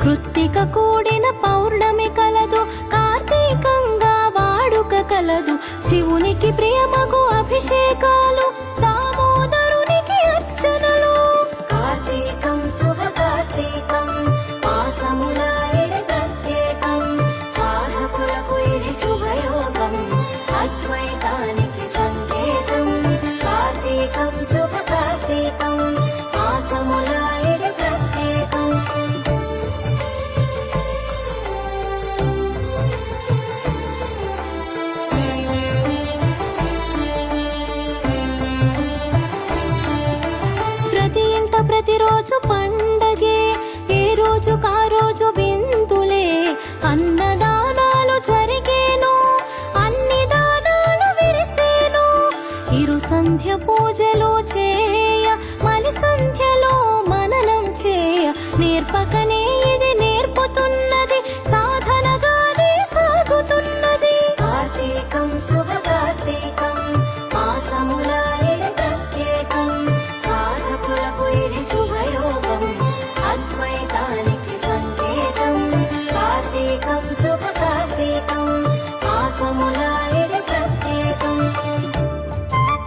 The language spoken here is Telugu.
కృత్తిక కూడిన పౌర్ణమి కలదు, కార్తీకంగా వాడుక కలదు. శివునికి ప్రియమగు అభిషేకాలు, దామోదరునికి అర్చనలు. కార్తీకం శుభ కార్తీకం, మాసముల ఇది ప్రత్యేకం. సాధకులకు ఇది శుభయోగం, అద్వైతానికి సంకేతం. కార్తీకం శుభ కార్తీకం, మాసముల ఇది ప్రత్యేకం. ప్రతిరోజు పండగే, ఏ రోజు కా రోజు విందులే. అన్నదానాలు జరిగేను, అన్ని దానాలు విరిసేను. ఇరు సంధ్య పూజలు చేయ, మలి సంధ్యలో మననం చేయ. నేర్పకనే ఇది నేర్పుతున్నది, సాధనగానే సాగుతున్నది. కార్తీకం శుభ కార్తీకం, మాసముల ఇది ప్రత్యేకం. సాధకులకు ఇది శుభయోగం, అద్వైతానికి సంకేతం. కార్తీకం శుభ కార్తీకం, మాసముల